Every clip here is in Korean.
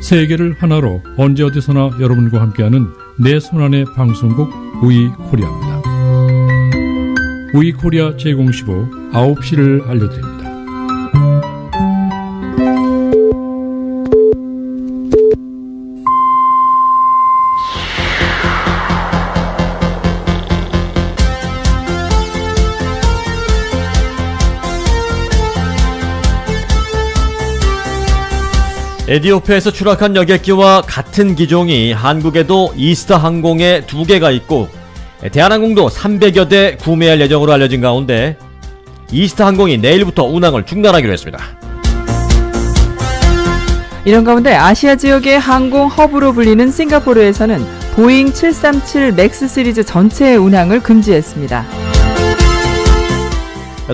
세계를 하나로 언제 어디서나 여러분과 함께하는 내 손안의 방송국 위코리아입니다. 위코리아 제015 9시를 알려드립니다. 에티오피아에서 추락한 여객기와 같은 기종이 한국에도 이스타 항공에 2개가 있고 대한항공도 300여 대 구매할 예정으로 알려진 가운데 이스타 항공이 내일부터 운항을 중단하기로 했습니다. 이런 가운데 아시아 지역의 항공 허브로 불리는 싱가포르에서는 보잉 737 맥스 시리즈 전체의 운항을 금지했습니다.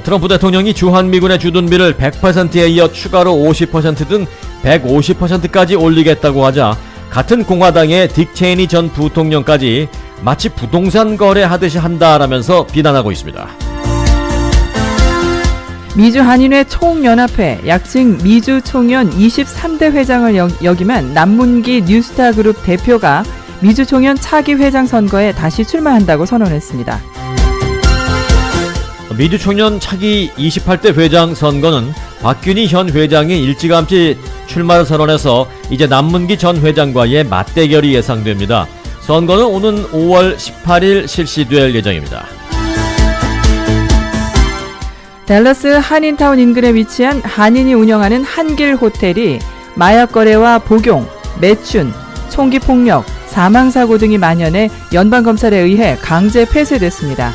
트럼프 대통령이 주한미군의 주둔비를 100%에 이어 추가로 50% 등 150%까지 올리겠다고 하자 같은 공화당의 딕 체이니 전 부통령까지 마치 부동산 거래하듯이 한다라면서 비난하고 있습니다. 미주 한인회 총연합회 약칭 미주 총연 23대 회장을 역임한 남문기 뉴스타 그룹 대표가 미주 총연 차기 회장 선거에 다시 출마한다고 선언했습니다. 미주 총연 차기 28대 회장 선거는 박균희 현 회장이 일찌감치 출마를 선언해서 이제 남문기 전 회장과의 맞대결이 예상됩니다. 선거는 오는 5월 18일 실시될 예정입니다. 댈러스 한인타운 인근에 위치한 한인이 운영하는 한길 호텔이 마약 거래와 복용, 매춘, 총기 폭력, 사망사고 등이 만연해 연방검찰에 의해 강제 폐쇄됐습니다.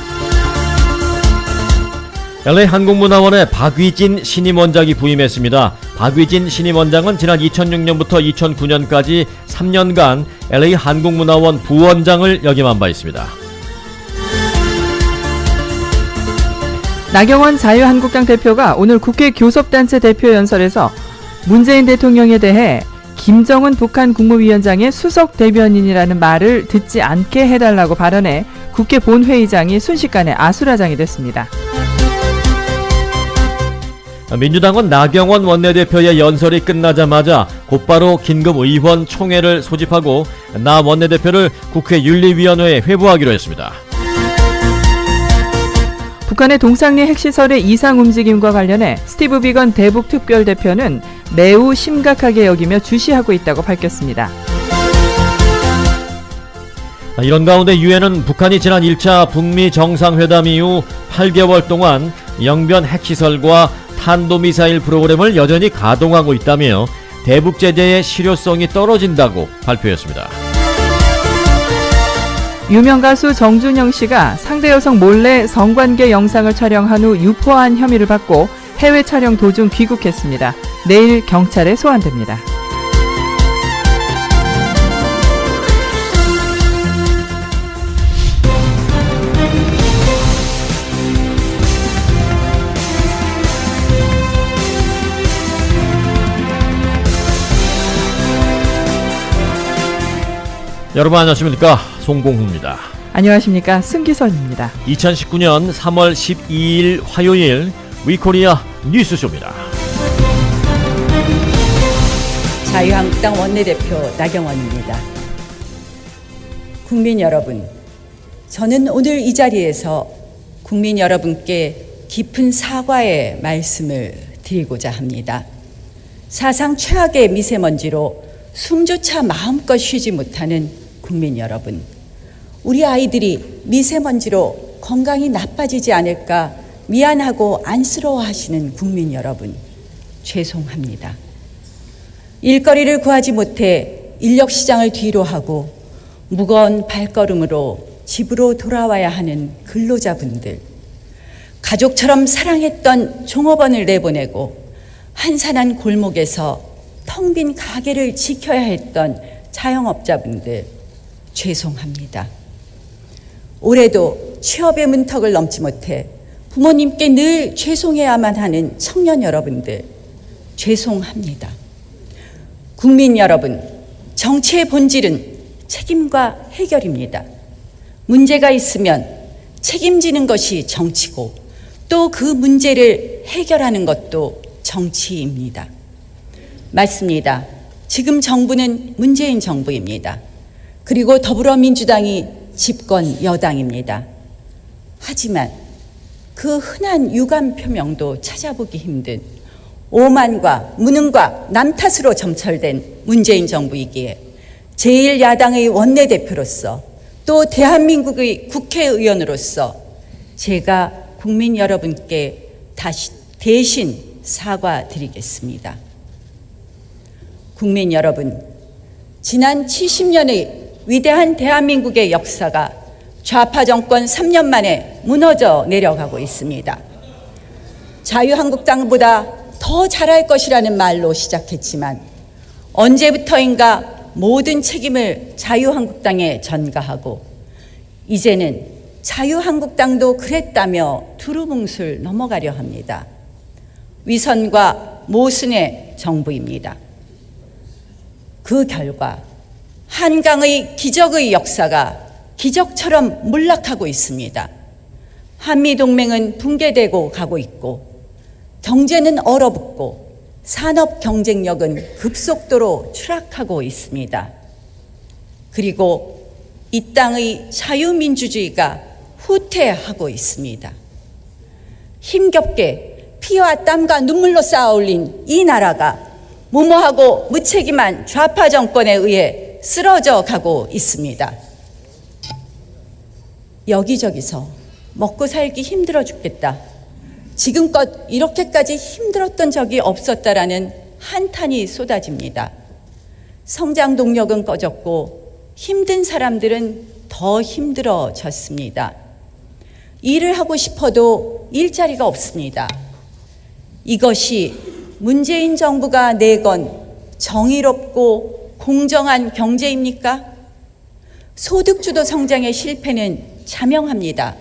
LA 항공문화원에 박위진 신임원장이 부임했습니다. 박위진 신임원장은 지난 2006년부터 2009년까지 3년간 LA 항공문화원 부원장을 역임한 바 있습니다. 나경원 자유한국당 대표가 오늘 국회 교섭단체 대표연설에서 문재인 대통령에 대해 김정은 북한 국무위원장의 수석 대변인이라는 말을 듣지 않게 해달라고 발언해 국회 본회의장이 순식간에 아수라장이 됐습니다. 민주당은 나경원 원내대표의 연설이 끝나자마자 곧바로 긴급의원 총회를 소집하고 나 원내대표를 국회 윤리위원회에 회부하기로 했습니다. 북한의 동상리 핵시설의 이상 움직임과 관련해 스티브 비건 대북 특별대표는 매우 심각하게 여기며 주시하고 있다고 밝혔습니다. 이런 가운데 유엔은 북한이 지난 1차 북미 정상회담 이후 8개월 동안 영변 핵시설과 탄도미사일 프로그램을 여전히 가동하고 있다며 대북 제재의 실효성이 떨어진다고 발표했습니다. 유명 가수 정준영 씨가 상대 여성 몰래 성관계 영상을 촬영한 후 유포한 혐의를 받고 해외 촬영 도중 귀국했습니다. 내일 경찰에 소환됩니다. 여러분 안녕하십니까, 송공후입니다. 안녕하십니까, 승기선입니다. 2019년 3월 12일 화요일 위코리아 뉴스쇼입니다. 자유한국당 원내대표 나경원입니다. 국민 여러분, 저는 오늘 이 자리에서 국민 여러분께 깊은 사과의 말씀을 드리고자 합니다. 사상 최악의 미세먼지로 숨조차 마음껏 쉬지 못하는 국민 여러분, 우리 아이들이 미세먼지로 건강이 나빠지지 않을까 미안하고 안쓰러워하시는 국민 여러분, 죄송합니다. 일거리를 구하지 못해 인력시장을 뒤로 하고 무거운 발걸음으로 집으로 돌아와야 하는 근로자분들, 가족처럼 사랑했던 종업원을 내보내고 한산한 골목에서 텅 빈 가게를 지켜야 했던 자영업자분들, 죄송합니다. 올해도 취업의 문턱을 넘지 못해 부모님께 늘 죄송해야만 하는 청년 여러분들, 죄송합니다. 국민 여러분, 정치의 본질은 책임과 해결입니다. 문제가 있으면 책임지는 것이 정치고 또 그 문제를 해결하는 것도 정치입니다. 맞습니다. 지금 정부는 문재인 정부입니다. 그리고 더불어민주당이 집권 여당입니다. 하지만 그 흔한 유감 표명도 찾아보기 힘든 오만과 무능과 남 탓으로 점철된 문재인 정부이기에 제1야당의 원내대표로서 또 대한민국의 국회의원으로서 제가 국민 여러분께 다시 대신 사과드리겠습니다. 국민 여러분, 지난 70년의 위대한 대한민국의 역사가 좌파 정권 3년 만에 무너져 내려가고 있습니다. 자유한국당보다 더 잘할 것이라는 말로 시작했지만 언제부터인가 모든 책임을 자유한국당에 전가하고 이제는 자유한국당도 그랬다며 두루뭉술 넘어가려 합니다. 위선과 모순의 정부입니다. 그 결과 한강의 기적의 역사가 기적처럼 몰락하고 있습니다. 한미동맹은 붕괴되고 가고 있고 경제는 얼어붙고 산업 경쟁력은 급속도로 추락하고 있습니다. 그리고 이 땅의 자유민주주의가 후퇴하고 있습니다. 힘겹게 피와 땀과 눈물로 쌓아 올린 이 나라가 무모하고 무책임한 좌파 정권에 의해 쓰러져 가고 있습니다. 여기저기서 먹고 살기 힘들어 죽겠다. 지금껏 이렇게까지 힘들었던 적이 없었다라는 한탄이 쏟아집니다. 성장 동력은 꺼졌고 힘든 사람들은 더 힘들어졌습니다. 일을 하고 싶어도 일자리가 없습니다. 이것이 문재인 정부가 내건 정의롭고 공정한 경제입니까? 소득주도 성장의 실패는 자명합니다.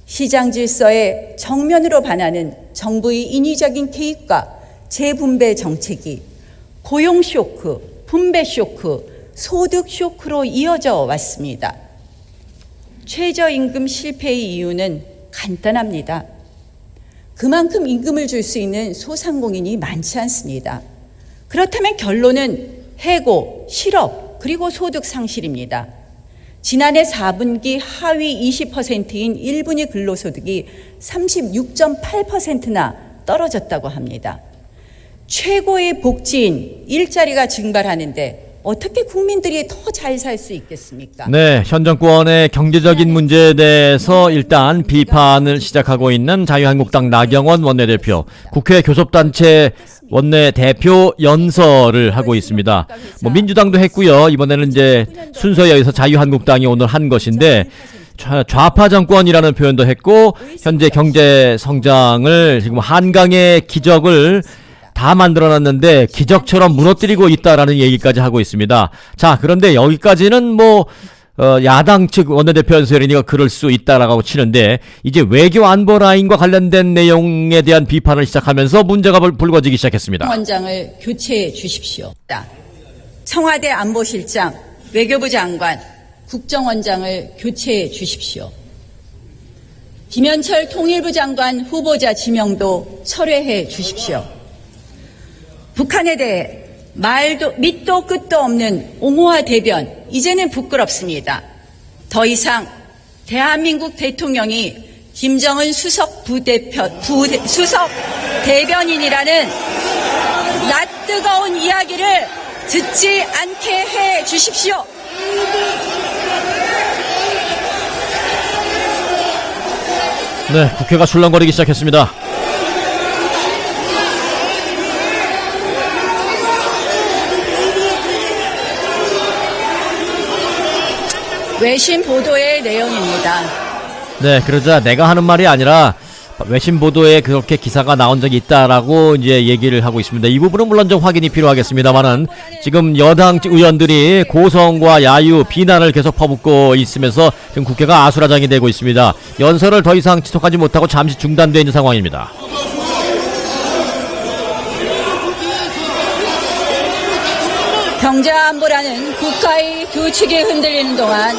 시장 질서에 정면으로 반하는 정부의 인위적인 개입과 재분배 정책이 고용 쇼크, 분배 쇼크, 소득 쇼크로 이어져 왔습니다. 최저임금 실패의 이유는 간단합니다. 그만큼 임금을 줄 수 있는 소상공인이 많지 않습니다. 그렇다면 결론은 해고, 실업, 그리고 소득 상실입니다. 지난해 4분기 하위 20%인 1분위 근로소득이 36.8%나 떨어졌다고 합니다. 최고의 복지인 일자리가 증발하는데 어떻게 국민들이 더 잘 살 수 있겠습니까? 네, 현 정권의 경제적인 문제에 대해서 일단 비판을 시작하고 있는 자유한국당 나경원 원내대표, 국회 교섭단체 원내대표 연설을 하고 있습니다. 민주당도 했고요. 이번에는 이제 순서에 의해서 자유한국당이 오늘 한 것인데 좌파 정권이라는 표현도 했고 현재 경제 성장을 지금 한강의 기적을 다 만들어놨는데 기적처럼 무너뜨리고 있다라는 얘기까지 하고 있습니다. 자, 그런데 여기까지는 야당 측 원내대표 연설이니까 그럴 수 있다라고 치는데 이제 외교 안보 라인과 관련된 내용에 대한 비판을 시작하면서 문제가 불거지기 시작했습니다. 원장을 교체해 주십시오. 청와대 안보실장, 외교부 장관, 국정원장을 교체해 주십시오. 김현철 통일부 장관 후보자 지명도 철회해 주십시오. 북한에 대해 밑도 끝도 없는 옹호와 대변, 이제는 부끄럽습니다. 더 이상 대한민국 대통령이 김정은 수석 대변인이라는 낯뜨거운 이야기를 듣지 않게 해 주십시오. 네, 국회가 술렁거리기 시작했습니다. 외신 보도의 내용입니다. 네, 그러자 내가 하는 말이 아니라 외신 보도에 그렇게 기사가 나온 적이 있다라고 이제 얘기를 하고 있습니다. 이 부분은 물론 좀 확인이 필요하겠습니다만은 지금 여당 의원들이 고성과 야유, 비난을 계속 퍼붓고 있으면서 지금 국회가 아수라장이 되고 있습니다. 연설을 더 이상 지속하지 못하고 잠시 중단되어 있는 상황입니다. 경제안보라는 국가의 규칙이 흔들리는 동안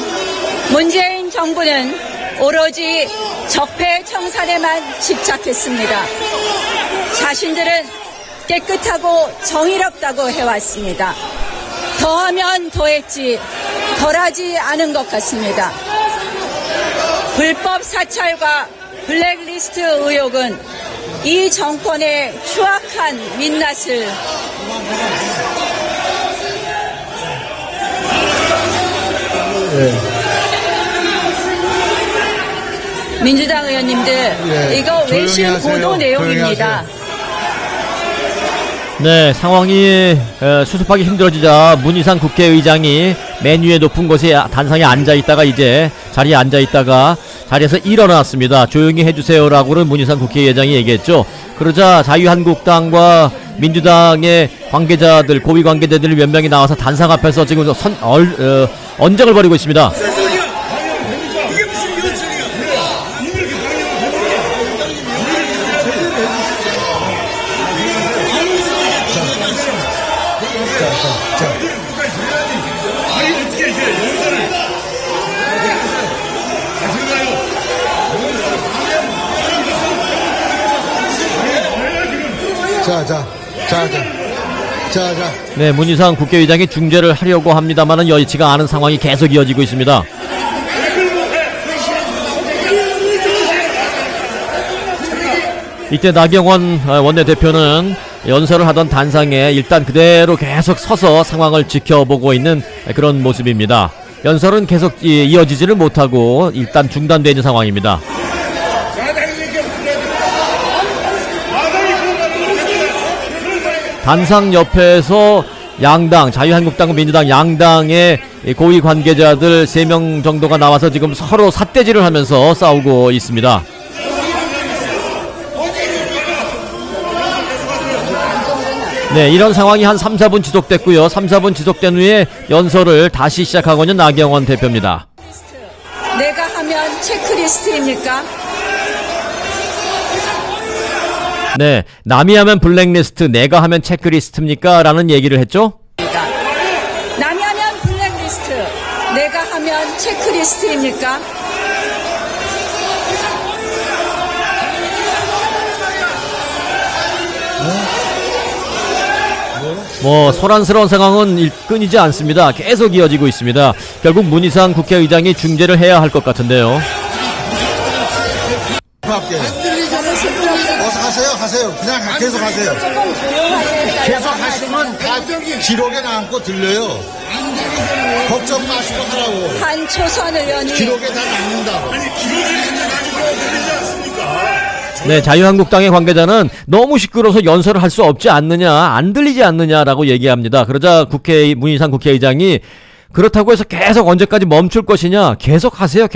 문재인 정부는 오로지 적폐 청산에만 집착했습니다. 자신들은 깨끗하고 정의롭다고 해왔습니다. 더하면 더했지 덜하지 않은 것 같습니다. 불법 사찰과 블랙리스트 의혹은 이 정권의 추악한 민낯을 민주당 의원님들 이거 외신 보도 내용입니다. 네, 상황이 수습하기 힘들어지자 문희상 국회의장이 맨 위에 높은 곳에 단상에 앉아있다가 이제 자리에 앉아있다가 자리에서 일어났습니다. 조용히 해주세요라고는 문희상 국회의장이 얘기했죠. 그러자 자유한국당과 민주당의 관계자들, 고위 관계자들 몇 명이 나와서 단상 앞에서 지금 언쟁을 벌이고 있습니다. 네, 문희상 국회의장이 중재를 하려고 합니다만은 여의치가 않은 상황이 계속 이어지고 있습니다. 이때 나경원 원내대표는 연설을 하던 단상에 일단 그대로 계속 서서 상황을 지켜보고 있는 그런 모습입니다. 연설은 계속 이어지지를 못하고 일단 중단되어 있는 상황입니다. 단상 옆에서 양당, 자유한국당과 민주당 양당의 고위 관계자들 3명 정도가 나와서 지금 서로 삿대질을 하면서 싸우고 있습니다. 네, 이런 상황이 한 3, 4분 지속됐고요. 3, 4분 지속된 후에 연설을 다시 시작하고 있는 나경원 대표입니다. 내가 하면 체크리스트입니까? 네, 남이 하면 블랙리스트, 내가 하면 체크리스트입니까? 라는 얘기를 했죠. 남이 하면 블랙리스트, 내가 하면 체크리스트입니까? 소란스러운 상황은 끊이지 않습니다. 계속 이어지고 있습니다. 결국 문희상 국회의장이 중재를 해야 할 것 같은데요. 어서 하세요. 그냥 계속 하세요. 계속 하시면 다 기록에 남고 들려요. 걱정 마시고 하라고. 한초선 의원이 기록에 다 남는다고. 네, 자유한국당의 관계자는 너무 시끄러워서 연설을 할 수 없지 않느냐, 안 들리지 않느냐라고 얘기합니다. 그러자 문희상 국회의장이 그렇다고 해서 계속 언제까지 멈출 것이냐, 계속 하세요.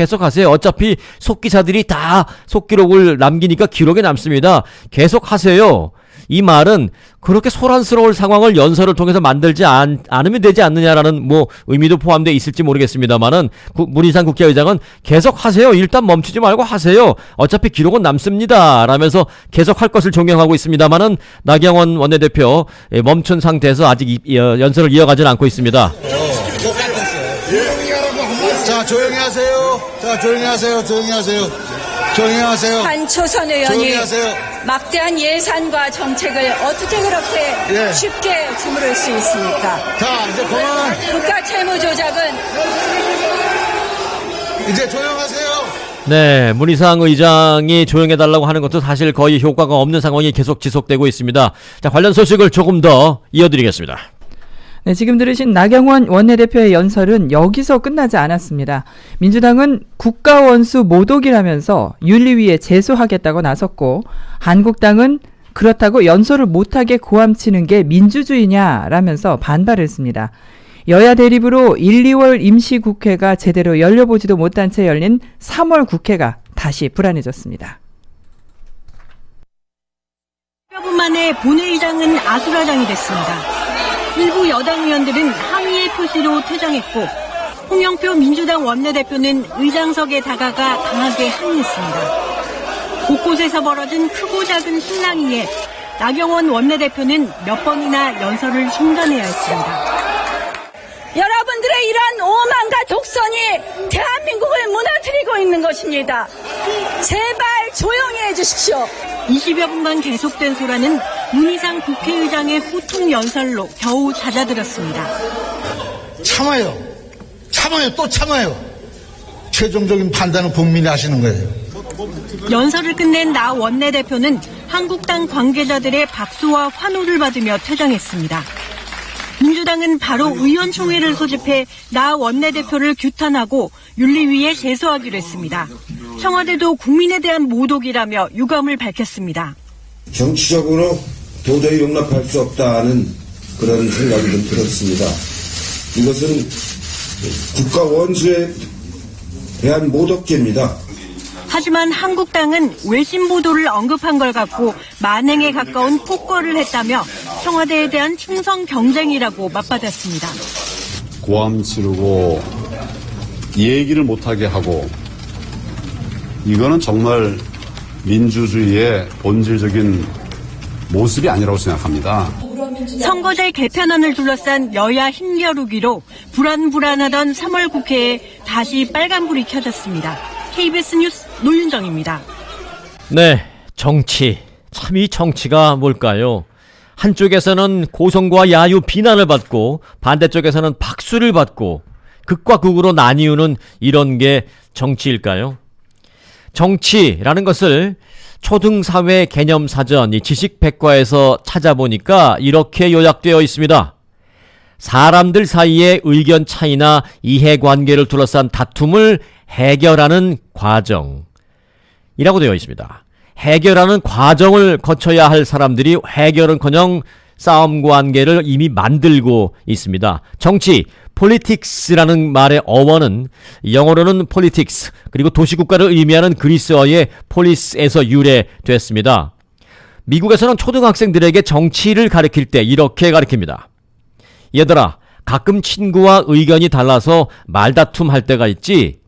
어차피 속기사들이 다 속기록을 남기니까 기록에 남습니다. 계속 하세요. 이 말은 그렇게 소란스러울 상황을 연설을 통해서 만들지 않으면 되지 않느냐라는 의미도 포함되어 있을지 모르겠습니다만은 문희상 국회의장은 계속 하세요. 일단 멈추지 말고 하세요. 어차피 기록은 남습니다. 라면서 계속 할 것을 종용하고 있습니다만은 나경원 원내대표 멈춘 상태에서 아직 연설을 이어가지는 않고 있습니다. 자, 조용히 하세요. 한초선 의원이 막대한 예산과 정책을 어떻게 그렇게 쉽게 주무를 수 있습니까? 자, 이제 그만. 국가 채무 조작은 이제 조용하세요. 네, 문희상 의장이 조용해달라고 하는 것도 사실 거의 효과가 없는 상황이 계속 지속되고 있습니다. 자, 관련 소식을 조금 더 이어드리겠습니다. 네, 지금 들으신 나경원 원내대표의 연설은 여기서 끝나지 않았습니다. 민주당은 국가원수 모독이라면서 윤리위에 제소하겠다고 나섰고, 한국당은 그렇다고 연설을 못하게 고함치는 게 민주주의냐라면서 반발을 했습니다. 여야 대립으로 1, 2월 임시국회가 제대로 열려보지도 못한 채 열린 3월 국회가 다시 불안해졌습니다. 몇 분 만에 본회의장은 아수라장이 됐습니다. 일부 여당 의원들은 항의의 표시로 퇴장했고, 홍영표 민주당 원내대표는 의장석에 다가가 강하게 항의했습니다. 곳곳에서 벌어진 크고 작은 신랑이에 나경원 원내대표는 몇 번이나 연설을 중단해야 했습니다. 여러분들의 이러한 오만과 독선이 대한민국을 무너뜨리고 있는 것입니다. 제발 조용히 해주십시오. 20여 분간 계속된 소란은 문희상 국회의장의 후통 연설로 겨우 잦아들었습니다. 참아요. 참아요. 또 참아요. 최종적인 판단은 국민이 하시는 거예요. 연설을 끝낸 나 원내대표는 한국당 관계자들의 박수와 환호를 받으며 퇴장했습니다. 민주당은 바로 의원총회를 소집해 나 원내대표를 규탄하고 윤리위에 제소하기로 했습니다. 청와대도 국민에 대한 모독이라며 유감을 밝혔습니다. 정치적으로 도저히 용납할 수 없다는 그런 생각이 좀 들었습니다. 이것은 국가 원수에 대한 모독죄입니다. 하지만 한국당은 외신 보도를 언급한 걸 갖고 만행에 가까운 폭거를 했다며 청와대에 대한 충성 경쟁이라고 맞받았습니다. 고함 지르고 얘기를 못하게 하고 이거는 정말 민주주의의 본질적인 모습이 아니라고 생각합니다. 선거제 개편안을 둘러싼 여야 힘겨루기로 불안불안하던 3월 국회에 다시 빨간불이 켜졌습니다. KBS 뉴스 노윤정입니다. 네, 정치. 참 이 정치가 뭘까요? 한쪽에서는 고성과 야유 비난을 받고 반대쪽에서는 박수를 받고 극과 극으로 나뉘우는 이런 게 정치일까요? 정치라는 것을 초등사회 개념사전 이 지식백과에서 찾아보니까 이렇게 요약되어 있습니다. 사람들 사이의 의견 차이나 이해관계를 둘러싼 다툼을 해결하는 과정이라고 되어 있습니다. 해결하는 과정을 거쳐야 할 사람들이 해결은커녕 싸움 관계를 이미 만들고 있습니다. 정치, politics라는 말의 어원은 영어로는 politics, 그리고 도시국가를 의미하는 그리스어의 polis에서 유래됐습니다. 미국에서는 초등학생들에게 정치를 가르칠 때 이렇게 가르칩니다. 얘들아, 가끔 친구와 의견이 달라서 말다툼 할 때가 있지?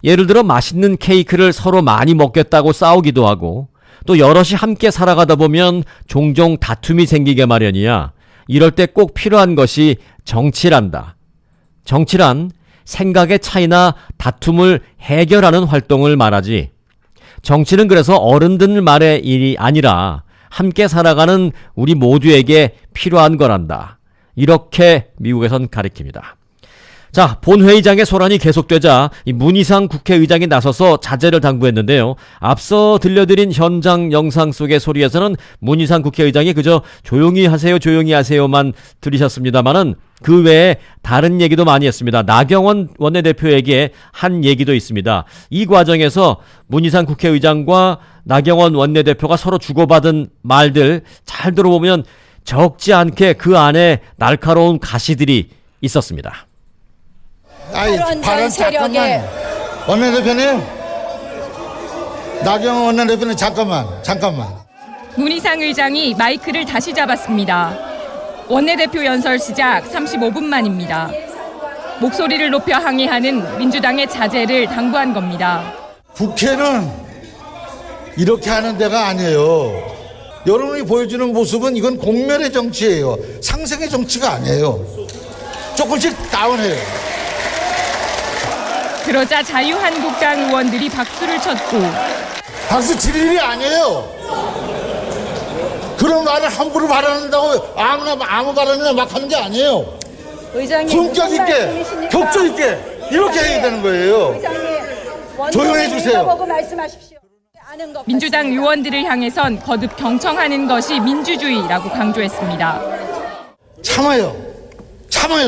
예를 들어 맛있는 케이크를 서로 많이 먹겠다고 싸우기도 하고 또 여럿이 함께 살아가다 보면 종종 다툼이 생기게 마련이야. 이럴 때 꼭 필요한 것이 정치란다. 정치란 생각의 차이나 다툼을 해결하는 활동을 말하지. 정치는 그래서 어른들 말의 일이 아니라 함께 살아가는 우리 모두에게 필요한 거란다. 이렇게 미국에선 가르칩니다. 자, 본회의장의 소란이 계속되자 이 문희상 국회의장이 나서서 자제를 당부했는데요. 앞서 들려드린 현장 영상 속의 소리에서는 문희상 국회의장이 그저 조용히 하세요만 들으셨습니다만은 그 외에 다른 얘기도 많이 했습니다. 나경원 원내대표에게 한 얘기도 있습니다. 이 과정에서 문희상 국회의장과 나경원 원내대표가 서로 주고받은 말들 잘 들어보면 적지 않게 그 안에 날카로운 가시들이 있었습니다. 발언 잠깐만. 원내대표님. 나경원 원내대표님 잠깐만. 문희상 의장이 마이크를 다시 잡았습니다. 원내대표 연설 시작 35분 만입니다. 목소리를 높여 항의하는 민주당의 자제를 당부한 겁니다. 국회는 이렇게 하는 데가 아니에요. 여러분이 보여주는 모습은 이건 공멸의 정치예요. 상생의 정치가 아니에요. 조금씩 다운해요. 그러자 자유한국당 의원들이 박수를 쳤고 박수 칠 일이 아니에요. 그런 말을 함부로 발언한다고 아무 발언이나 막 하는 게 아니에요. 품격 있게, 격조 있게 이렇게 해야 되는 거예요. 조용해 주세요. 민주당 의원들을 향해선 거듭 경청하는 것이 민주주의라고 강조했습니다. 참아요.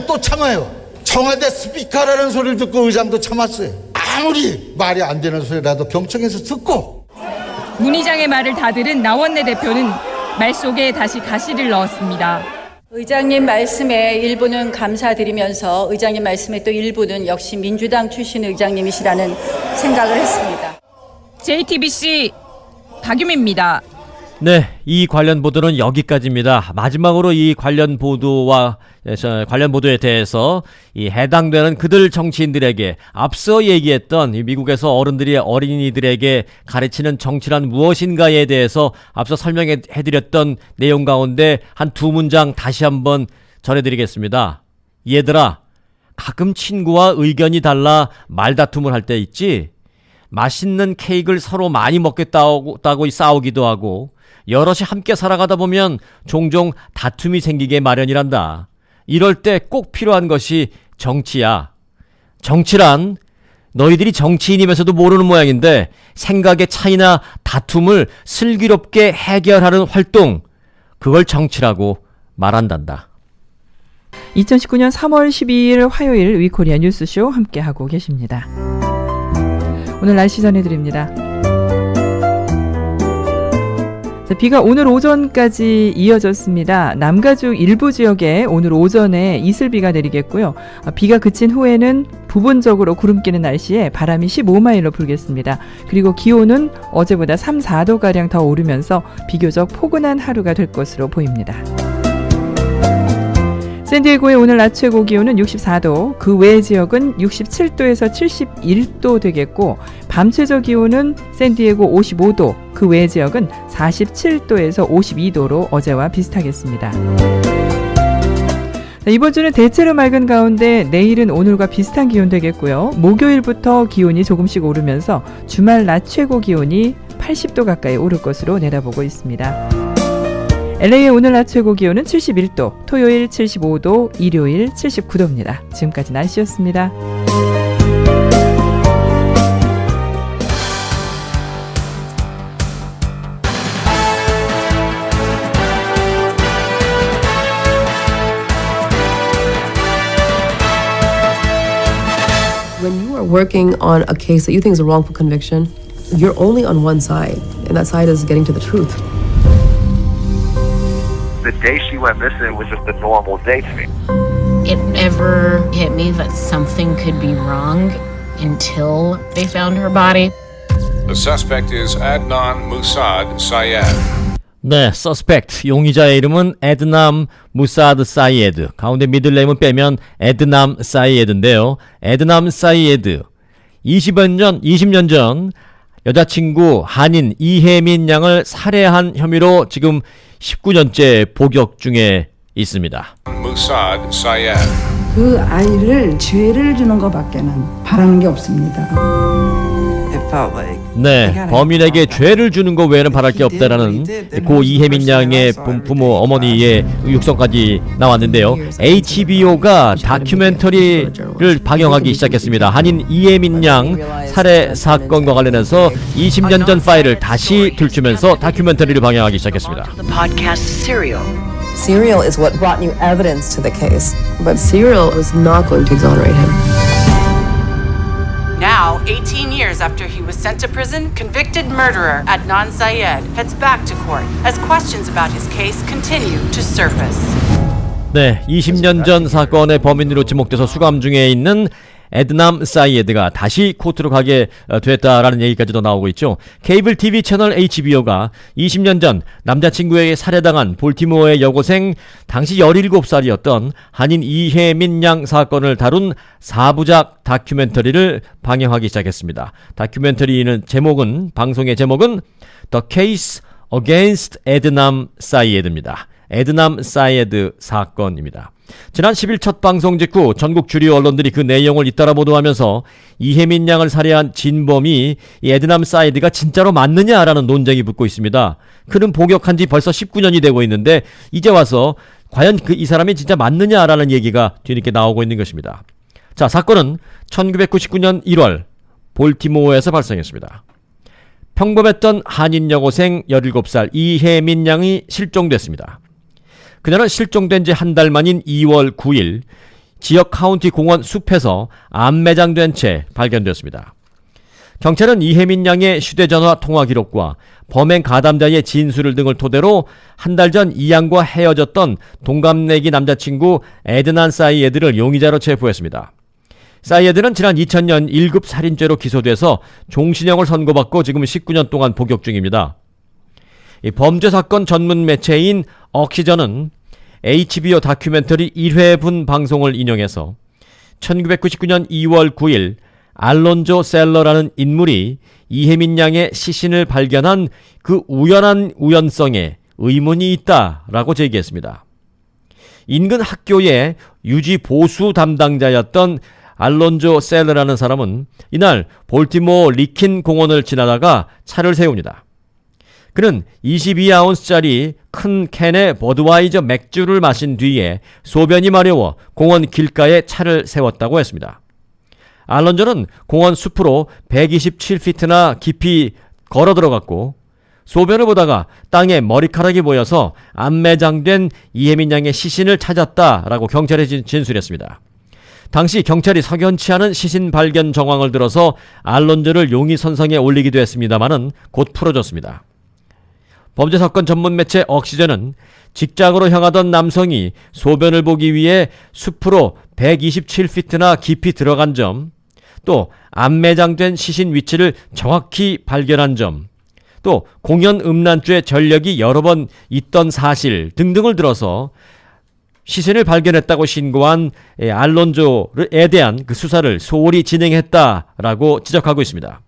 또 참아요. 청와대 스피커라는 소리를 듣고 의장도 참았어요. 아무리 말이 안 되는 소리라도 경청해서 듣고. 문 의장의 말을 다 들은 나 원내대표는 말 속에 다시 가시를 넣었습니다. 의장님 말씀에 일부는 감사드리면서 의장님 말씀에 또 일부는 역시 민주당 출신 의장님이시라는 생각을 했습니다. JTBC 박유미입니다. 네, 이 관련 보도는 여기까지입니다. 마지막으로 이 관련 보도에 대해서 이 해당되는 그들 정치인들에게 앞서 얘기했던 이 미국에서 어른들이 어린이들에게 가르치는 정치란 무엇인가에 대해서 앞서 설명해드렸던 내용 가운데 한 두 문장 다시 한번 전해드리겠습니다. 얘들아, 가끔 친구와 의견이 달라 말다툼을 할 때 있지? 맛있는 케이크를 서로 많이 먹겠다고 싸우기도 하고 여럿이 함께 살아가다 보면 종종 다툼이 생기게 마련이란다. 이럴 때 꼭 필요한 것이 정치야. 정치란 너희들이 정치인이면서도 모르는 모양인데 생각의 차이나 다툼을 슬기롭게 해결하는 활동, 그걸 정치라고 말한단다. 2019년 3월 12일 화요일 위코리아 뉴스쇼 함께하고 계십니다. 오늘 날씨 전해드립니다. 비가 오늘 오전까지 이어졌습니다. 남가죽 일부 지역에 오늘 오전에 이슬비가 내리겠고요. 비가 그친 후에는 부분적으로 구름 끼는 날씨에 바람이 15마일로 불겠습니다. 그리고 기온은 어제보다 3, 4도가량 더 오르면서 비교적 포근한 하루가 될 것으로 보입니다. 샌디에고의 오늘 낮 최고 기온은 64도, 그 외의 지역은 67도에서 71도 되겠고 밤 최저 기온은 샌디에고 55도, 그 외의 지역은 47도에서 52도로 어제와 비슷하겠습니다. 이번 주는 대체로 맑은 가운데 내일은 오늘과 비슷한 기온 되겠고요. 목요일부터 기온이 조금씩 오르면서 주말 낮 최고 기온이 80도 가까이 오를 것으로 내다보고 있습니다. LA의 오늘 낮 최고 기온은 71도, 토요일 75도, 일요일 79도입니다. 지금까지 날씨였습니다. When you are working on a case that you think is a wrongful conviction, you're only on one side, and that side is getting to the truth. The day she went missing was just a normal day to me. It never hit me that something could be wrong until they found her body. The suspect is Adnan Musad Sayed. 네, suspect 용의자의 이름은 에드남 무사드 사이에드. 가운데 미들네임은 빼면 에드남 사이에드인데요. 에드남 사이에드 20년 전 여자친구 한인 이혜민 양을 살해한 혐의로 지금 19년째 복역 중에 있습니다. Musad Sayed. 그 아이를 죄를 주는 것밖에는 바라는 게 없습니다. 네, 범인에게 죄를 주는 것 외에는 바랄 게 없다라는 고 이혜민 양의 부모 어머니의 육성까지 나왔는데요. HBO가 다큐멘터리를 방영하기 시작했습니다. 한인 이혜민 양 살해 사건과 관련해서 20년 전 파일을 다시 들추면서 다큐멘터리를 방영하기 시작했습니다. Serial is what brought new evidence to the case, but Serial was not going to exonerate him. Now, 18 years after he was sent to prison, convicted murderer Adnan Syed heads back to court as questions about his case continue to surface. 네, 20년 전 사건의 범인으로 지목돼서 수감 중에 있는 에드남 사이에드가 다시 코트로 가게 됐다라는 얘기까지도 나오고 있죠. 케이블 TV 채널 HBO가 20년 전 남자친구에게 살해당한 볼티모어의 여고생 당시 17살이었던 한인 이혜민 양 사건을 다룬 4부작 다큐멘터리를 방영하기 시작했습니다. 다큐멘터리는 방송의 제목은 The Case Against 에드남 사이에드입니다. 에드남 사이에드 사건입니다. 지난 10일 첫 방송 직후 전국 주류 언론들이 그 내용을 잇따라 보도하면서 이혜민 양을 살해한 진범이 이 에드남 사이드가 진짜로 맞느냐라는 논쟁이 붙고 있습니다. 그는 복역한 지 벌써 19년이 되고 있는데 이제 와서 과연 이 사람이 진짜 맞느냐라는 얘기가 뒤늦게 나오고 있는 것입니다. 자, 사건은 1999년 1월 볼티모어에서 발생했습니다. 평범했던 한인 여고생 17살 이혜민 양이 실종됐습니다. 그녀는 실종된 지 한 달 만인 2월 9일 지역 카운티 공원 숲에서 암매장된 채 발견되었습니다. 경찰은 이혜민 양의 휴대전화 통화 기록과 범행 가담자의 진술 등을 토대로 한 달 전 이 양과 헤어졌던 동갑내기 남자친구 에드난 사이에드를 용의자로 체포했습니다. 사이에드는 지난 2000년 1급 살인죄로 기소돼서 종신형을 선고받고 지금 19년 동안 복역 중입니다. 이 범죄 사건 전문 매체인 억시전은 HBO 다큐멘터리 1회분 방송을 인용해서 1999년 2월 9일 알론조 셀러라는 인물이 이혜민 양의 시신을 발견한 그 우연한 우연성에 의문이 있다라고 제기했습니다. 인근 학교의 유지 보수 담당자였던 알론조 셀러라는 사람은 이날 볼티모어 리킨 공원을 지나다가 차를 세웁니다. 그는 22아운스짜리 큰 캔의 버드와이저 맥주를 마신 뒤에 소변이 마려워 공원 길가에 차를 세웠다고 했습니다. 알론저는 공원 숲으로 127피트나 깊이 걸어 들어갔고 소변을 보다가 땅에 머리카락이 보여서 안매장된 이혜민 양의 시신을 찾았다라고 경찰에 진술했습니다. 당시 경찰이 석연치 않은 시신 발견 정황을 들어서 알론저를 용의선상에 올리기도 했습니다마는 곧 풀어졌습니다. 범죄사건 전문 매체 억시전은 직장으로 향하던 남성이 소변을 보기 위해 숲으로 127피트나 깊이 들어간 점, 또 안매장된 시신 위치를 정확히 발견한 점, 또 공연 음란죄 전력이 여러 번 있던 사실 등등을 들어서 시신을 발견했다고 신고한 알론조에 대한 그 수사를 소홀히 진행했다라고 지적하고 있습니다.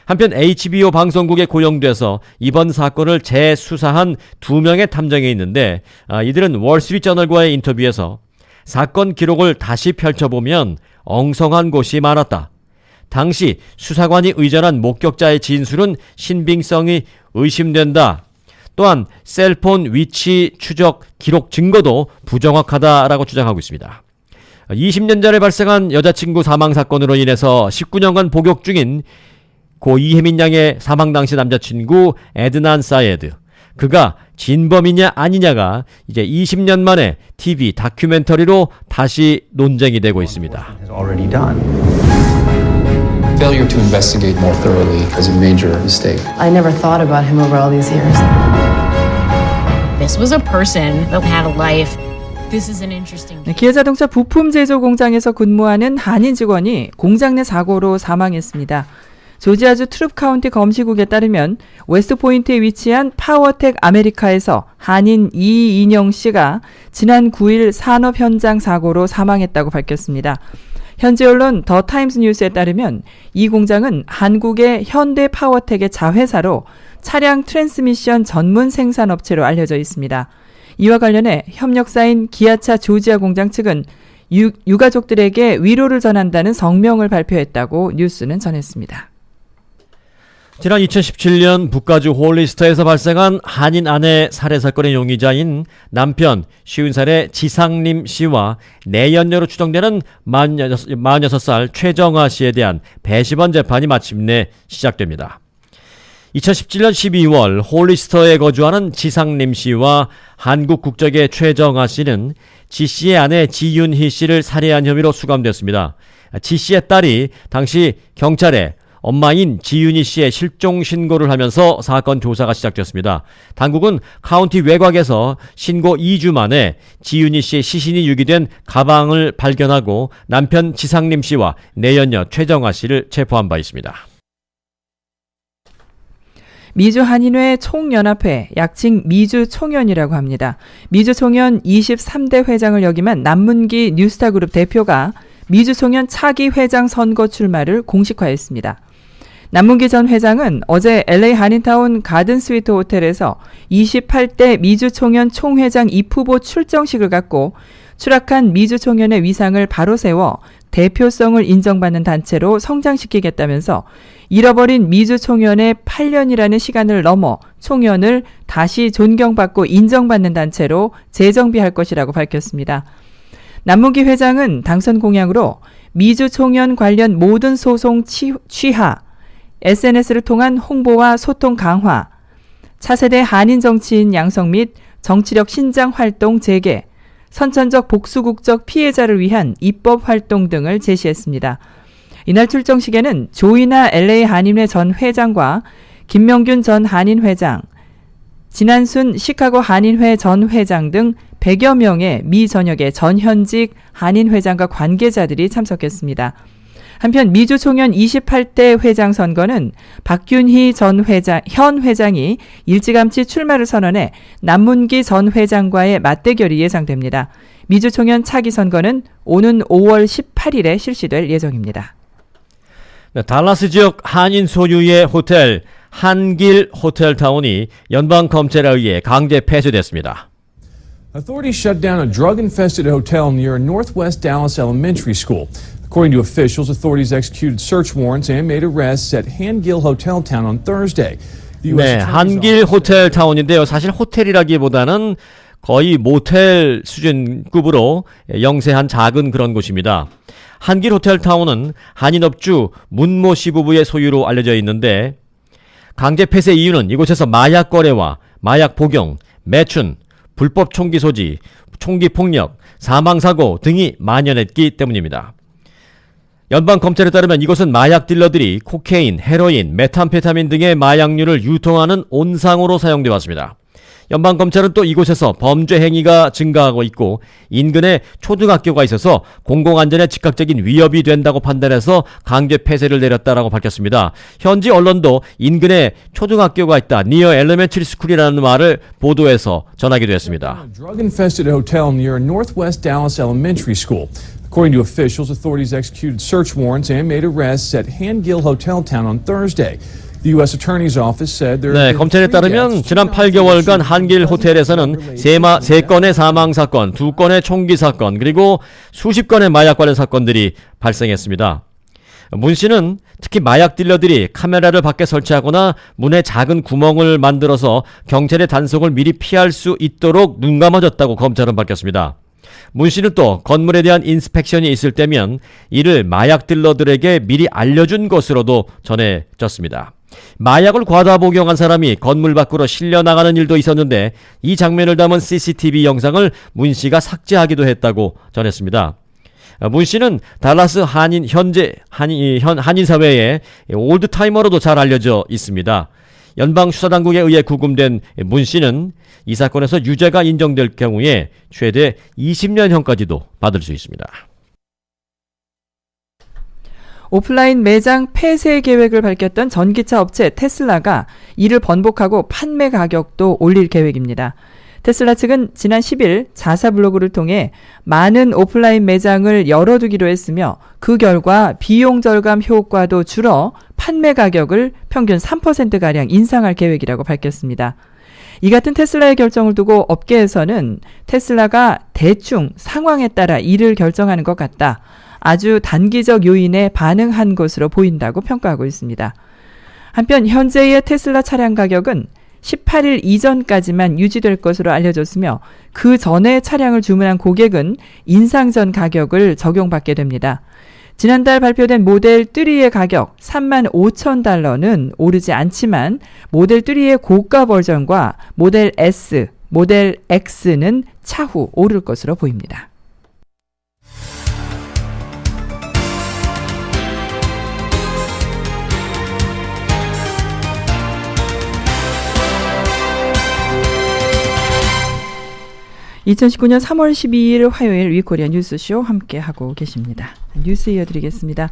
한편 HBO 방송국에 고용돼서 이번 사건을 재수사한 2명의 탐정이 있는데 이들은 월스트리트저널과의 인터뷰에서 사건 기록을 다시 펼쳐보면 엉성한 곳이 많았다. 당시 수사관이 의전한 목격자의 진술은 신빙성이 의심된다. 또한 셀폰 위치 추적 기록 증거도 부정확하다라고 주장하고 있습니다. 20년 전에 발생한 여자친구 사망 사건으로 인해서 19년간 복역 중인 고 이혜민 양의 사망 당시 남자친구 에드난 사예드, 그가 진범이냐 아니냐가 이제 20년 만에 TV 다큐멘터리로 다시 논쟁이 되고 있습니다. Failure to investigate more thoroughly is a major mistake. I never thought about him over all these years. This was a person that had a life. This is an interesting. 기아 자동차 부품 제조 공장에서 근무하는 한인 직원이 공장 내 사고로 사망했습니다. 조지아주 트룹 카운티 검시국에 따르면 웨스트포인트에 위치한 파워텍 아메리카에서 한인 이인영 씨가 지난 9일 산업 현장 사고로 사망했다고 밝혔습니다. 현지 언론 더 타임스 뉴스에 따르면 이 공장은 한국의 현대 파워텍의 자회사로 차량 트랜스미션 전문 생산업체로 알려져 있습니다. 이와 관련해 협력사인 기아차 조지아 공장 측은 유가족들에게 위로를 전한다는 성명을 발표했다고 뉴스는 전했습니다. 지난 2017년 북가주 홀리스터에서 발생한 한인 아내 살해 사건의 용의자인 남편 50살의 지상림 씨와 내연녀로 추정되는 46살 최정화 씨에 대한 배심원 재판이 마침내 시작됩니다. 2017년 12월 홀리스터에 거주하는 지상림 씨와 한국 국적의 최정화 씨는 지 씨의 아내 지윤희 씨를 살해한 혐의로 수감됐습니다. 지 씨의 딸이 당시 경찰에 엄마인 지윤희 씨의 실종 신고를 하면서 사건 조사가 시작됐습니다. 당국은 카운티 외곽에서 신고 2주 만에 지윤희 씨의 시신이 유기된 가방을 발견하고 남편 지상림 씨와 내연녀 최정화 씨를 체포한 바 있습니다. 미주 한인회 총연합회, 약칭 미주총연이라고 합니다. 미주총연 23대 회장을 역임한 남문기 뉴스타그룹 대표가 미주총연 차기 회장 선거 출마를 공식화했습니다. 남문기 전 회장은 어제 LA 한인타운 가든스위트 호텔에서 28대 미주총연 총회장 입후보 출정식을 갖고 추락한 미주총연의 위상을 바로 세워 대표성을 인정받는 단체로 성장시키겠다면서 잃어버린 미주총연의 8년이라는 시간을 넘어 총연을 다시 존경받고 인정받는 단체로 재정비할 것이라고 밝혔습니다. 남문기 회장은 당선 공약으로 미주총연 관련 모든 소송 취하, SNS를 통한 홍보와 소통 강화, 차세대 한인 정치인 양성 및 정치력 신장 활동 재개, 선천적 복수국적 피해자를 위한 입법 활동 등을 제시했습니다. 이날 출정식에는 조이나 LA 한인회 전 회장과 김명균 전 한인 회장, 진한순 시카고 한인회 전 회장 등 100여 명의 미 전역의 전현직 한인 회장과 관계자들이 참석했습니다. 한편 미주총연 28대 회장 선거는 박균희 현 회장이 일찌감치 출마를 선언해 남문기 전 회장과의 맞대결이 예상됩니다. 미주총연 차기 선거는 오는 5월 18일에 실시될 예정입니다. 달라스 지역 한인 소유의 호텔 한길 호텔타운이 연방검찰에 의해 강제 폐쇄됐습니다. Authorities shut down a drug-infested hotel near a Northwest Dallas elementary school. According to officials, authorities executed search warrants and made arrests at Hangill Hotel Town on Thursday. 네, 한길 호텔 타운인데요. 사실 호텔이라기보다는 거의 모텔 수준급으로 영세한 작은 그런 곳입니다. 한길 호텔 타운은 한인업주 문모 씨 부부의 소유로 알려져 있는데 강제 폐쇄 이유는 이곳에서 마약 거래와 마약 복용, 매춘, 불법 총기 소지, 총기 폭력, 사망사고 등이 만연했기 때문입니다. 연방검찰에 따르면 이곳은 마약 딜러들이 코케인, 헤로인, 메탐페타민 등의 마약류를 유통하는 온상으로 사용되어 왔습니다. 연방검찰은 또 이곳에서 범죄 행위가 증가하고 있고 인근에 초등학교가 있어서 공공안전에 즉각적인 위협이 된다고 판단해서 강제 폐쇄를 내렸다라고 밝혔습니다. 현지 언론도 인근에 초등학교가 있다, Near Elementary School이라는 말을 보도해서 전하기도 했습니다. Drug-infested hotel near Northwest Dallas Elementary School. According to officials, authorities executed search warrants and made arrests at Hangill Hotel Town on Thursday. The U.S. Attorney's Office said there. 네, 검찰에 따르면 지난 8개월간 한길 호텔에서는 3건의 사망 사건, 2건의 총기 사건, 그리고 수십 건의 마약 관련 사건들이 발생했습니다. 문 씨는 특히 마약 딜러들이 카메라를 밖에 설치하거나 문에 작은 구멍을 만들어서 경찰의 단속을 미리 피할 수 있도록 눈감아줬다고 검찰은 밝혔습니다. 문 씨는 또 건물에 대한 인스펙션이 있을 때면 이를 마약 딜러들에게 미리 알려준 것으로도 전해졌습니다. 마약을 과다 복용한 사람이 건물 밖으로 실려나가는 일도 있었는데 이 장면을 담은 CCTV 영상을 문 씨가 삭제하기도 했다고 전했습니다. 문 씨는 달라스 한인 사회의 올드타이머로도 잘 알려져 있습니다. 연방 수사당국에 의해 구금된 문 씨는 이 사건에서 유죄가 인정될 경우에 최대 20년형까지도 받을 수 있습니다. 오프라인 매장 폐쇄 계획을 밝혔던 전기차 업체 테슬라가 이를 번복하고 판매 가격도 올릴 계획입니다. 테슬라 측은 지난 10일 자사 블로그를 통해 많은 오프라인 매장을 열어두기로 했으며 그 결과 비용 절감 효과도 줄어 판매 가격을 평균 3%가량 인상할 계획이라고 밝혔습니다. 이 같은 테슬라의 결정을 두고 업계에서는 테슬라가 대충 상황에 따라 이를 결정하는 것 같다, 아주 단기적 요인에 반응한 것으로 보인다고 평가하고 있습니다. 한편 현재의 테슬라 차량 가격은 18일 이전까지만 유지될 것으로 알려졌으며 그 전에 차량을 주문한 고객은 인상 전 가격을 적용받게 됩니다. 지난달 발표된 모델 3의 가격 35,000달러는 오르지 않지만 모델 3의 고가 버전과 모델 S, 모델 X는 차후 오를 것으로 보입니다. (2019년 3월 12일) 화요일 위코리아 뉴스쇼 함께하고 계십니다. 뉴스 이어드리겠습니다.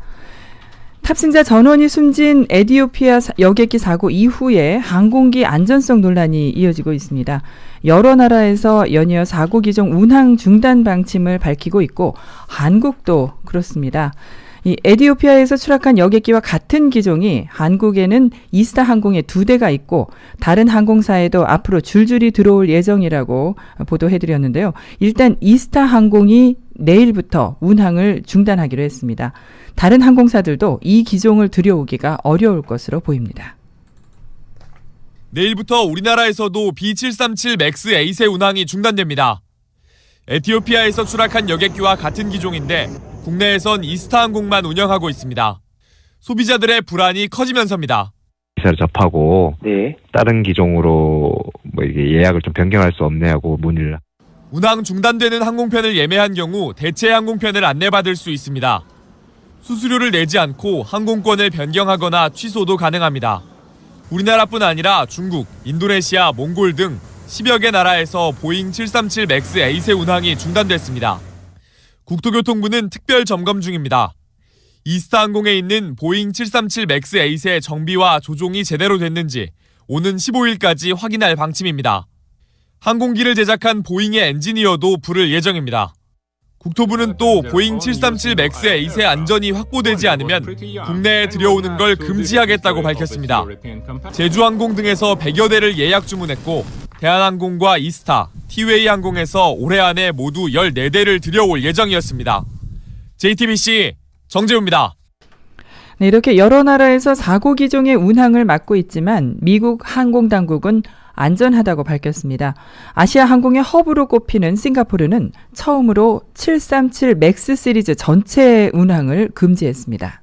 탑승자 전원이 숨진 에티오피아 여객기 사고 이후에 항공기 안전성 논란이 이어지고 있습니다. 여러 나라에서 연이어 사고 기종 운항 중단 방침을 밝히고 있고 한국도 그렇습니다. 이 에티오피아에서 추락한 여객기와 같은 기종이 한국에는 이스타 항공에 2대가 있고 다른 항공사에도 앞으로 줄줄이 들어올 예정이라고 보도해드렸는데요. 일단 이스타 항공이 내일부터 운항을 중단하기로 했습니다. 다른 항공사들도 이 기종을 들여오기가 어려울 것으로 보입니다. 내일부터 우리나라에서도 B737 맥스 에이세 운항이 중단됩니다. 에티오피아에서 추락한 여객기와 같은 기종인데 국내에선 이스타 항공만 운영하고 있습니다. 소비자들의 불안이 커지면서입니다. 기사를 접하고 다른 기종으로 이게 예약을 좀 변경할 수 없냐고 문의를. 운항 중단되는 항공편을 예매한 경우 대체 항공편을 안내받을 수 있습니다. 수수료를 내지 않고 항공권을 변경하거나 취소도 가능합니다. 우리나라뿐 아니라 중국, 인도네시아, 몽골 등 10여 개 나라에서 보잉 737 맥스 에이세 운항이 중단됐습니다. 국토교통부는 특별 점검 중입니다. 이스타 항공에 있는 보잉 737 맥스 에이세 정비와 조종이 제대로 됐는지 오는 15일까지 확인할 방침입니다. 항공기를 제작한 보잉의 엔지니어도 부를 예정입니다. 국토부는 또 보잉 737 맥스 에이세 안전이 확보되지 않으면 국내에 들여오는 걸 금지하겠다고 밝혔습니다. 제주항공 등에서 100여 대를 예약 주문했고 대한항공과 이스타, 티웨이 항공에서 올해 안에 모두 14대를 들여올 예정이었습니다. JTBC 정재우입니다. 네, 이렇게 여러 나라에서 사고 기종의 운항을 맡고 있지만 미국 항공당국은 안전하다고 밝혔습니다. 아시아 항공의 허브로 꼽히는 싱가포르는 처음으로 737 맥스 시리즈 전체 운항을 금지했습니다.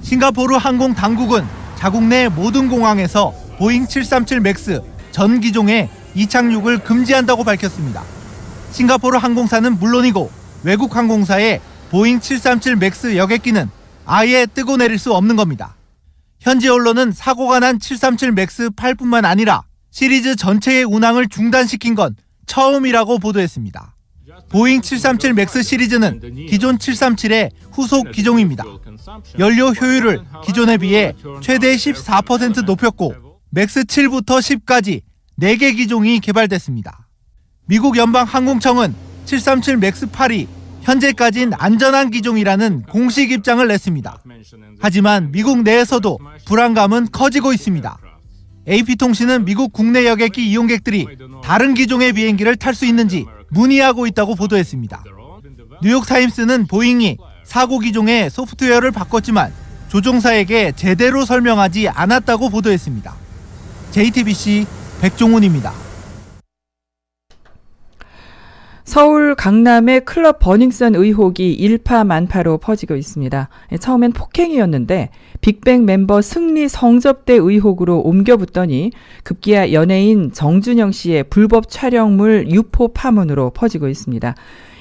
싱가포르 항공 당국은 자국 내 모든 공항에서 보잉 737 맥스 전 기종의 이착륙을 금지한다고 밝혔습니다. 싱가포르 항공사는 물론이고 외국 항공사의 보잉 737 맥스 여객기는 아예 뜨고 내릴 수 없는 겁니다. 현지 언론은 사고가 난 737 맥스 8뿐만 아니라 시리즈 전체의 운항을 중단시킨 건 처음이라고 보도했습니다. 보잉 737 맥스 시리즈는 기존 737의 후속 기종입니다. 연료 효율을 기존에 비해 최대 14% 높였고 맥스 7부터 10까지 4개 기종이 개발됐습니다. 미국 연방항공청은 737 맥스 8이 현재까진 안전한 기종이라는 공식 입장을 냈습니다. 하지만 미국 내에서도 불안감은 커지고 있습니다. AP통신은 미국 국내 여객기 이용객들이 다른 기종의 비행기를 탈 수 있는지 문의하고 있다고 보도했습니다. 뉴욕타임스는 보잉이 사고 기종의 소프트웨어를 바꿨지만 조종사에게 제대로 설명하지 않았다고 보도했습니다. JTBC 백종훈입니다. 서울 강남의 클럽 버닝썬 의혹이 일파만파로 퍼지고 있습니다. 처음엔 폭행이었는데 빅뱅 멤버 승리 성접대 의혹으로 옮겨붙더니 급기야 연예인 정준영 씨의 불법 촬영물 유포 파문으로 퍼지고 있습니다.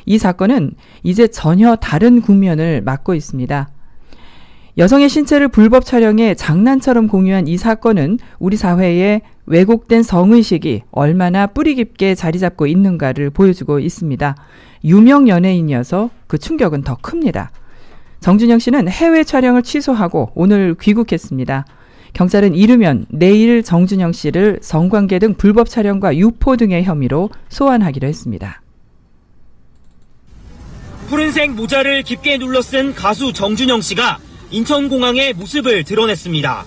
이 사건은 이제 전혀 다른 국면을 맞고 있습니다. 여성의 신체를 불법 촬영해 장난처럼 공유한 이 사건은 우리 사회에 왜곡된 성의식이 얼마나 뿌리 깊게 자리 잡고 있는가를 보여주고 있습니다. 유명 연예인이어서 그 충격은 더 큽니다. 정준영 씨는 해외 촬영을 취소하고 오늘 귀국했습니다. 경찰은 이르면 내일 정준영 씨를 성관계 등 불법 촬영과 유포 등의 혐의로 소환하기로 했습니다. 푸른색 모자를 깊게 눌러쓴 가수 정준영 씨가 인천공항의 모습을 드러냈습니다.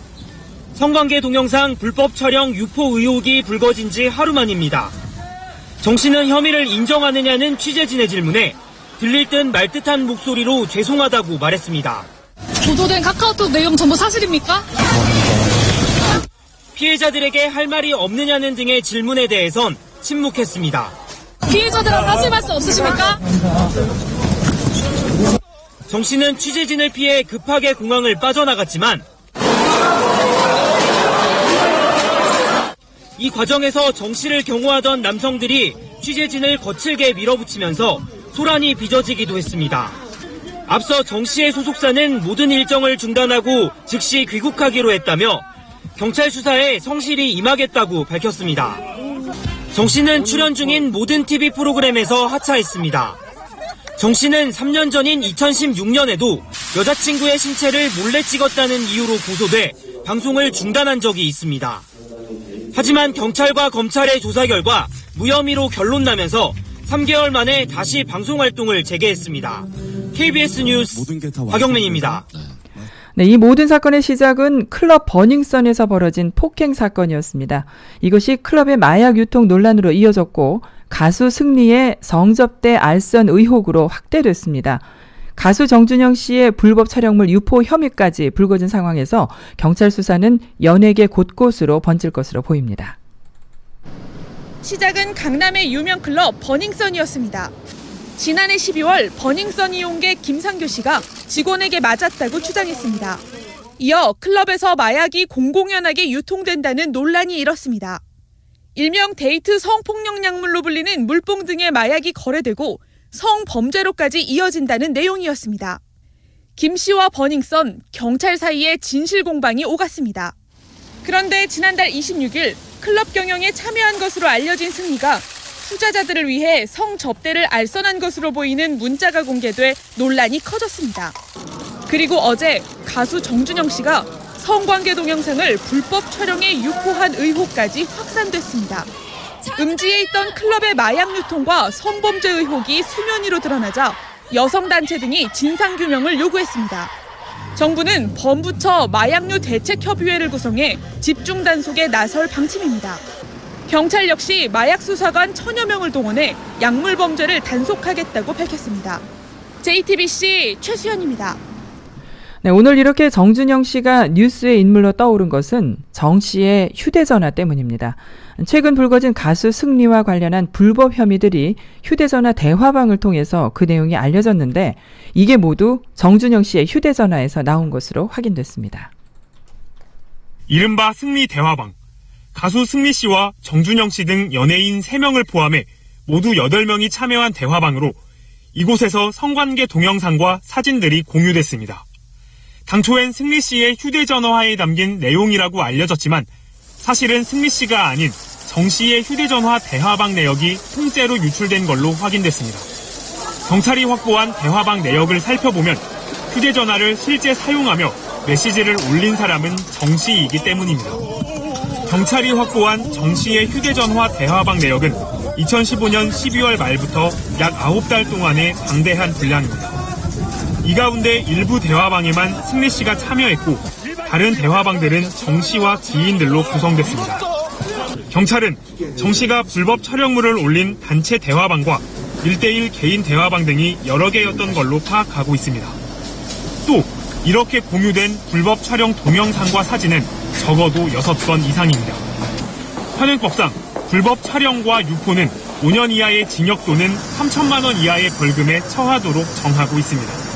성관계 동영상 불법 촬영 유포 의혹이 불거진 지 하루 만입니다. 정 씨는 혐의를 인정하느냐는 취재진의 질문에 들릴 듯 말 듯한 목소리로 죄송하다고 말했습니다. 보도된 카카오톡 내용 전부 사실입니까? 피해자들에게 할 말이 없느냐는 등의 질문에 대해선 침묵했습니다. 피해자들한테 하실 말씀 없으십니까? 정 씨는 취재진을 피해 급하게 공항을 빠져나갔지만 이 과정에서 정 씨를 경호하던 남성들이 취재진을 거칠게 밀어붙이면서 소란이 빚어지기도 했습니다. 앞서 정 씨의 소속사는 모든 일정을 중단하고 즉시 귀국하기로 했다며 경찰 수사에 성실히 임하겠다고 밝혔습니다. 정 씨는 출연 중인 모든 TV 프로그램에서 하차했습니다. 정 씨는 3년 전인 2016년에도 여자친구의 신체를 몰래 찍었다는 이유로 고소돼 방송을 중단한 적이 있습니다. 하지만 경찰과 검찰의 조사 결과 무혐의로 결론 나면서 3개월 만에 다시 방송 활동을 재개했습니다. KBS 뉴스 박영민입니다. 네, 이 모든 사건의 시작은 클럽 버닝썬에서 벌어진 폭행 사건이었습니다. 이것이 클럽의 마약 유통 논란으로 이어졌고 가수 승리의 성접대 알선 의혹으로 확대됐습니다. 가수 정준영 씨의 불법 촬영물 유포 혐의까지 불거진 상황에서 경찰 수사는 연예계 곳곳으로 번질 것으로 보입니다. 시작은 강남의 유명 클럽 버닝썬이었습니다. 지난해 12월 버닝썬 이용객 김상규 씨가 직원에게 맞았다고 주장했습니다. 이어 클럽에서 마약이 공공연하게 유통된다는 논란이 일었습니다. 일명 데이트 성폭력 약물로 불리는 물뽕 등의 마약이 거래되고 성범죄로까지 이어진다는 내용이었습니다. 김 씨와 버닝썬, 경찰 사이에 진실 공방이 오갔습니다. 그런데 지난달 26일 클럽 경영에 참여한 것으로 알려진 승리가 투자자들을 위해 성접대를 알선한 것으로 보이는 문자가 공개돼 논란이 커졌습니다. 그리고 어제 가수 정준영 씨가 성관계 동영상을 불법 촬영해 유포한 의혹까지 확산됐습니다. 음지에 있던 클럽의 마약 유통과 성범죄 의혹이 수면 위로 드러나자 여성단체 등이 진상규명을 요구했습니다. 정부는 범부처 마약류 대책협의회를 구성해 집중 단속에 나설 방침입니다. 경찰 역시 마약 수사관 1000여 명을 동원해 약물 범죄를 단속하겠다고 밝혔습니다. JTBC 최수연입니다. 네, 오늘 이렇게 정준영 씨가 뉴스의 인물로 떠오른 것은 정 씨의 휴대전화 때문입니다. 최근 불거진 가수 승리와 관련한 불법 혐의들이 휴대전화 대화방을 통해서 그 내용이 알려졌는데 이게 모두 정준영 씨의 휴대전화에서 나온 것으로 확인됐습니다. 이른바 승리 대화방. 가수 승리 씨와 정준영 씨 등 연예인 3명을 포함해 모두 8명이 참여한 대화방으로 이곳에서 성관계 동영상과 사진들이 공유됐습니다. 당초엔 승리 씨의 휴대전화에 담긴 내용이라고 알려졌지만 사실은 승리 씨가 아닌 정 씨의 휴대전화 대화방 내역이 통째로 유출된 걸로 확인됐습니다. 경찰이 확보한 대화방 내역을 살펴보면 휴대전화를 실제 사용하며 메시지를 올린 사람은 정 씨이기 때문입니다. 경찰이 확보한 정 씨의 휴대전화 대화방 내역은 2015년 12월 말부터 약 9달 동안의 방대한 분량입니다. 이 가운데 일부 대화방에만 승리 씨가 참여했고 다른 대화방들은 정 씨와 지인들로 구성됐습니다. 경찰은 정 씨가 불법 촬영물을 올린 단체 대화방과 1대1 개인 대화방 등이 여러 개였던 걸로 파악하고 있습니다. 또 이렇게 공유된 불법 촬영 동영상과 사진은 적어도 6건 이상입니다. 현행법상 불법 촬영과 유포는 5년 이하의 징역 또는 3천만 원 이하의 벌금에 처하도록 정하고 있습니다.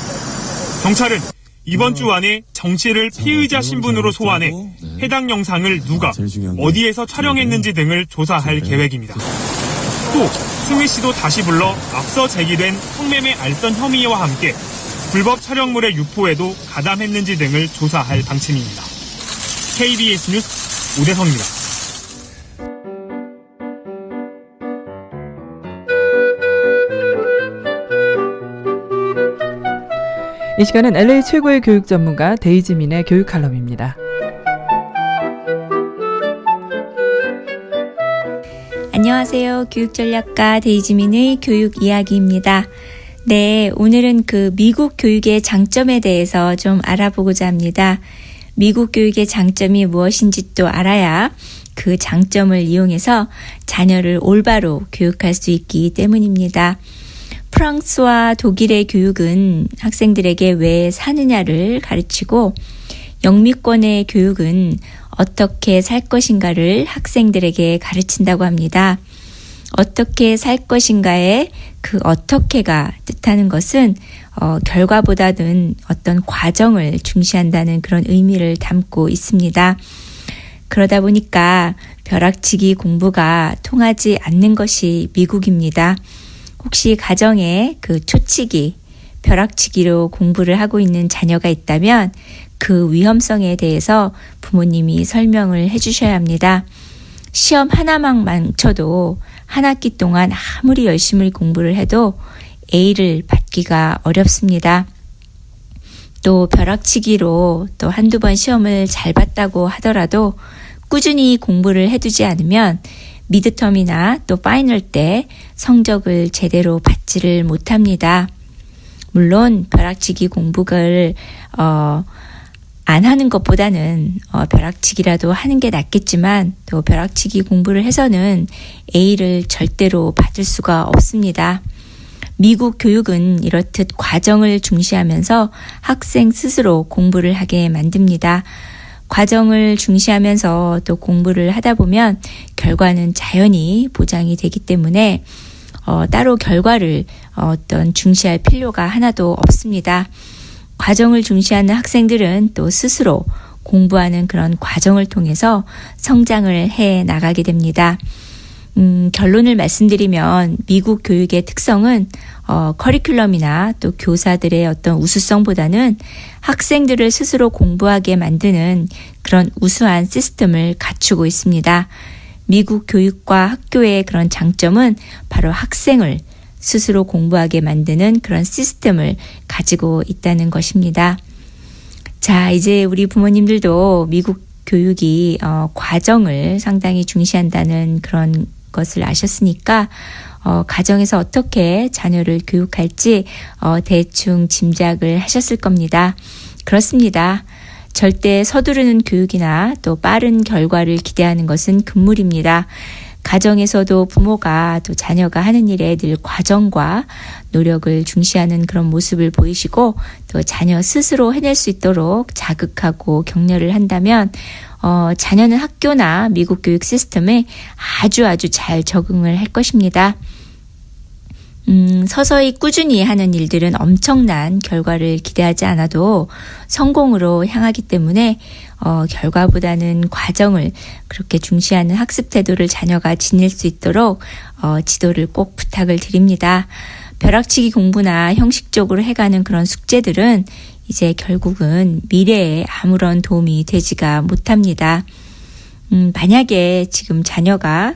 경찰은 이번 주 안에 정 씨를 피의자 신분으로 소환해 해당 영상을 누가 어디에서 촬영했는지 등을 조사할 계획입니다. 또 승리 씨도 다시 불러 앞서 제기된 성매매 알선 혐의와 함께 불법 촬영물의 유포에도 가담했는지 등을 조사할 방침입니다. KBS 뉴스 오대성입니다. 이 시간은 LA 최고의 교육 전문가 데이지민의 교육 칼럼입니다. 안녕하세요. 교육전략가 데이지민의 교육 이야기입니다. 네, 오늘은 미국 교육의 장점에 대해서 좀 알아보고자 합니다. 미국 교육의 장점이 무엇인지 또 알아야 그 장점을 이용해서 자녀를 올바로 교육할 수 있기 때문입니다. 프랑스와 독일의 교육은 학생들에게 왜 사느냐를 가르치고 영미권의 교육은 어떻게 살 것인가를 학생들에게 가르친다고 합니다. 어떻게 살 것인가의 그 어떻게가 뜻하는 것은 결과보다는 어떤 과정을 중시한다는 그런 의미를 담고 있습니다. 그러다 보니까 벼락치기 공부가 통하지 않는 것이 미국입니다. 혹시 가정에 초치기, 벼락치기로 공부를 하고 있는 자녀가 있다면 그 위험성에 대해서 부모님이 설명을 해주셔야 합니다. 시험 하나만 망쳐도 한 학기 동안 아무리 열심히 공부를 해도 A를 받기가 어렵습니다. 또 벼락치기로 또 한두 번 시험을 잘 봤다고 하더라도 꾸준히 공부를 해두지 않으면 미드텀이나 또 파이널 때 성적을 제대로 받지를 못합니다. 물론 벼락치기 공부를 안 하는 것보다는 벼락치기라도 하는 게 낫겠지만 또 벼락치기 공부를 해서는 A를 절대로 받을 수가 없습니다. 미국 교육은 이렇듯 과정을 중시하면서 학생 스스로 공부를 하게 만듭니다. 과정을 중시하면서 또 공부를 하다 보면 결과는 자연히 보장이 되기 때문에 따로 결과를 중시할 필요가 하나도 없습니다. 과정을 중시하는 학생들은 또 스스로 공부하는 그런 과정을 통해서 성장을 해 나가게 됩니다. 결론을 말씀드리면 미국 교육의 특성은 커리큘럼이나 또 교사들의 어떤 우수성보다는 학생들을 스스로 공부하게 만드는 그런 우수한 시스템을 갖추고 있습니다. 미국 교육과 학교의 그런 장점은 바로 학생을 스스로 공부하게 만드는 그런 시스템을 가지고 있다는 것입니다. 자, 이제 우리 부모님들도 미국 교육이 과정을 상당히 중시한다는 그런 것을 아셨으니까 가정에서 어떻게 자녀를 교육할지 대충 짐작을 하셨을 겁니다. 그렇습니다. 절대 서두르는 교육이나 또 빠른 결과를 기대하는 것은 금물입니다. 가정에서도 부모가 또 자녀가 하는 일에 늘 과정과 노력을 중시하는 그런 모습을 보이시고 또 자녀 스스로 해낼 수 있도록 자극하고 격려를 한다면 자녀는 학교나 미국 교육 시스템에 아주 잘 적응을 할 것입니다. 서서히 꾸준히 하는 일들은 엄청난 결과를 기대하지 않아도 성공으로 향하기 때문에 결과보다는 과정을 그렇게 중시하는 학습 태도를 자녀가 지닐 수 있도록 지도를 꼭 부탁을 드립니다. 벼락치기 공부나 형식적으로 해가는 그런 숙제들은 이제 결국은 미래에 아무런 도움이 되지가 못합니다. 만약에 지금 자녀가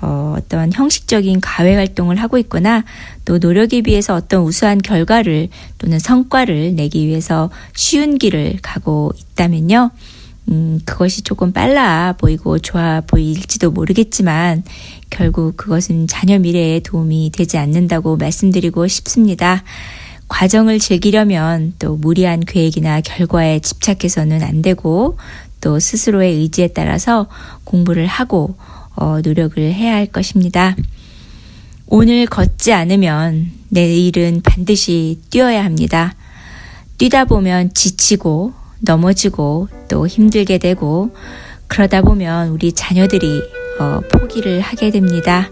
어떤 형식적인 과외 활동을 하고 있거나 또 노력에 비해서 어떤 우수한 결과를 또는 성과를 내기 위해서 쉬운 길을 가고 있다면요. 그것이 조금 빨라 보이고 좋아 보일지도 모르겠지만 결국 그것은 자녀 미래에 도움이 되지 않는다고 말씀드리고 싶습니다. 과정을 즐기려면 또 무리한 계획이나 결과에 집착해서는 안 되고 또 스스로의 의지에 따라서 공부를 하고 노력을 해야 할 것입니다. 오늘 걷지 않으면 내일은 반드시 뛰어야 합니다. 뛰다 보면 지치고 넘어지고 또 힘들게 되고 그러다 보면 우리 자녀들이 포기를 하게 됩니다.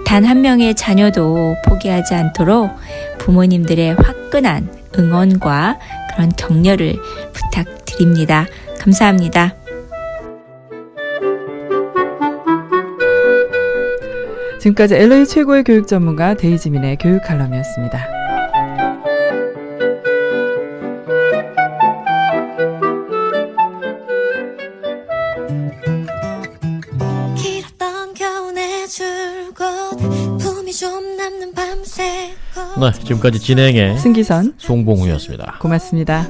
단 한 명의 자녀도 포기하지 않도록 부모님들의 화끈한 응원과 그런 격려를 부탁드립니다. 감사합니다. 지금까지 LA 최고의 교육 전문가 데이지민의 교육 칼럼이었습니다. 네, 지금까지 진행의 승기선, 송봉우였습니다. 고맙습니다.